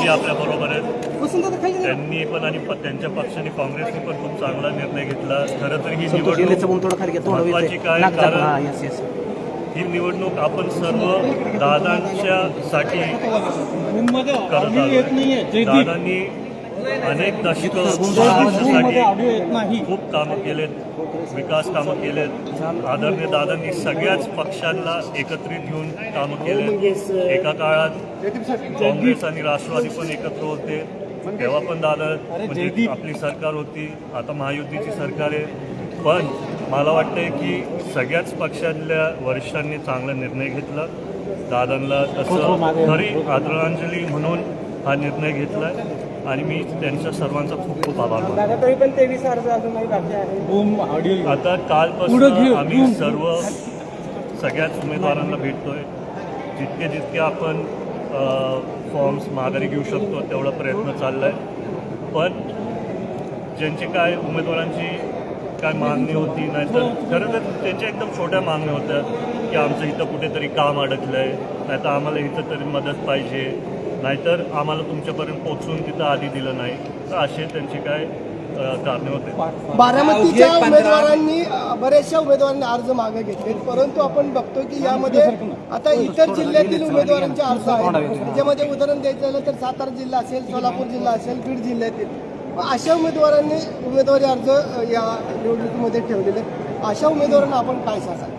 आपल्या बरोबर आहेत. त्यांनी पण आणि त्यांच्या पक्षाने काँग्रेसने पण खूप चांगला निर्णय घेतला. खरं तर ही निवडणूक महत्वाची काय, कारण ही निवडणूक आपण सर्व दादांच्या साठी करत आहोत. दादांनी अनेक दशकं महाराष्ट्रासाठी खूप कामं केलेत, विकास कामं केलेत. आदरणीय दादांनी सगळ्याच पक्षांना एकत्रित घेऊन कामं केलेत. एका काळात काँग्रेस आणि राष्ट्रवादी पण एकत्र होते, तेव्हा पण दादा म्हणजे आपली सरकार होती. आता महायुतीची सरकार आहे. पण मला वाटतंय की सगळ्याच पक्षातल्या वरिष्ठांनी चांगला निर्णय घेतला. दादांना तसं खरी आदरांजली म्हणून हा निर्णय घेतला आणि मी त्यांच्या सर्वांचा खूप खूप आभार मानतो. आता कालपासून आम्ही सगळ्याच उमेदवारांना भेटतोय. जितके आपण फॉर्म्स माघारी घेऊ शकतो तेवढा प्रयत्न चालला आहे. पण ज्यांची काय उमेदवारांची काय मागणी होती, नाहीतर खरं तर त्यांच्या एकदम छोट्या मागण्या होत्या की आमचं इथं कुठेतरी काम अडकलं आहे, नाहीतर आम्हाला इथं तरी मदत पाहिजे, नाहीतर आम्हाला तुमच्यापर्यंत पोहोचून तिथं आधी दिलं नाही. तर असे त्यांचे काय कारणे होते. बारामतीच्या उमेदवारांनी बऱ्याचशा उमेदवारांनी अर्ज मागे घेतले, परंतु आपण बघतो की यामध्ये आता इतर जिल्ह्यातील उमेदवारांचे अर्ज आहेत. त्याच्यामध्ये उदाहरण द्यायचं झालं तर सातारा जिल्हा असेल, सोलापूर जिल्हा असेल, बीड जिल्ह्यातील अशा उमेदवारांनी उमेदवारी अर्ज या निवडणुकीमध्ये ठेवलेले. अशा उमेदवारांना आपण काय सांगाल?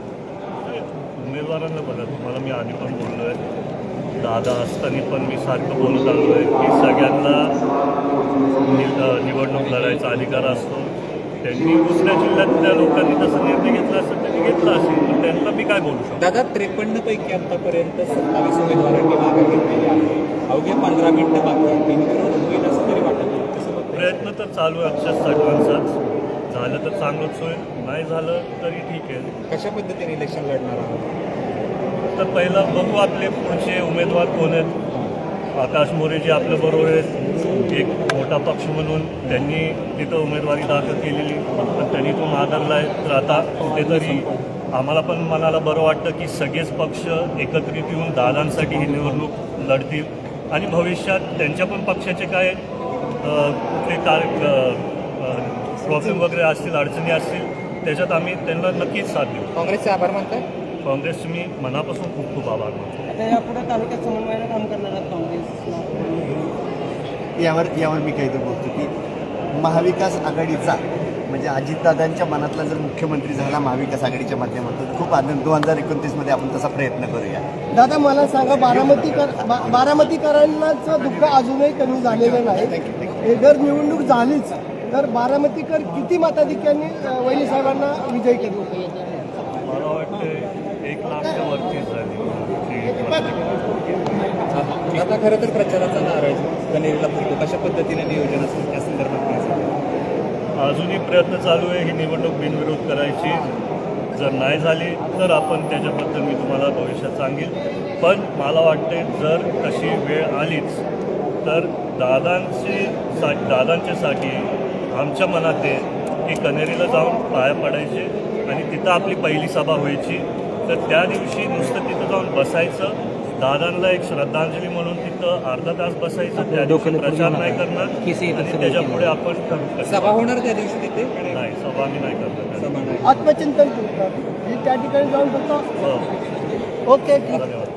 उमेदवारांना बघा, तुम्हाला मी आधी पण बोललो आहे, दादा असताना पण मी सारखं बोलत आलो आहे की सगळ्यांना निवडणूक लढायचा अधिकार असतो. त्यांनी दुसऱ्या जिल्ह्यातल्या लोकांनी तसं निर्णय घेतला असेल त्यांनी घेतला असेल, तर त्यांना मी काय बोलू शकतो. दादा 53 पैकी आतापर्यंत 27 उमेदवारांनी मागे घेतलेली आहे. अवघे 15 मिनिटं बाकी होईल असं तरी वाटत. प्रयत्न तर चालू आहे अक्षर सर्वांचाच. झालं तर चांगलंच होईल, नाही झालं तरी ठीक आहे. कशा पद्धतीने इलेक्शन लढणार आहोत? तर पहिलं बघू आपले पुढचे उमेदवार कोण आहेत. आकाश मोरेजी आपल्याबरोबर आहेत, एक मोठा पक्ष म्हणून त्यांनी तिथं उमेदवारी दाखल केलेली, पण त्यांनी तो माघारला आहे. तर आता कुठेतरी आम्हाला पण मनाला बरं वाटतं की सगळेच पक्ष एकत्रित येऊन दादांसाठी ही निवडणूक लढतील आणि भविष्यात त्यांच्या पण पक्षाचे काय कुठले प्रॉब्लेम वगैरे असतील, अडचणी असतील, त्याच्यात आम्ही त्यांना नक्कीच साथ देऊ. काँग्रेसचे आभार मानताय? काँग्रेसचे मी मनापासून खूप खूप आभार मानतो. आता यापुढे तालुक्यात समन्वयानं काम करणार आहात काँग्रेसला? यावर मी काहीतरी बोलतो की महाविकास आघाडीचा म्हणजे अजितदादांच्या मनातला जर मुख्यमंत्री झाला महाविकास आघाडीच्या माध्यमातून खूप आनंद 2029 आपण तसा प्रयत्न करूया. दादा मला सांगा, बारामतीकरांचं दुःख अजूनही कमी झालेलं नाही. जर निवडणूक झालीच तर बारामतीकर किती मताधिक्यांनी वैली साहेबांना विजय केले? मला वाटतं 1 लाखच्या वरती झाली. आता खरं तर प्रचाराचा नारळ कनेरीला फिरतो, कशा पद्धतीने नियोजन असेल त्या संदर्भात अजूनही प्रयत्न चालू आहे ही निवडणूक बिनविरोध करायची. जर नाही झाली तर आपण त्याच्याबद्दल मी तुम्हाला भविष्यात सांगेल. पण मला वाटते जर तशी वेळ आलीच तर दादांच्यासाठी आमच्या मनात आहे की कनेरीला जाऊन पाया पडायचे आणि तिथं आपली पहिली सभा व्हायची. तर त्या दिवशी नुसतं तिथं जाऊन बसायचं, दादांना एक श्रद्धांजली म्हणून तिथं अर्धा तास बसायचं, त्या दिवशी प्रचार नाही करणार आणि त्याच्यापुढे आपण सभा होणार त्या दिवशी तिथे नाही, सभा मी नाही करणार. आत्मचिंतन त्या ठिकाणी जाऊन फक्त ओके. धन्यवाद.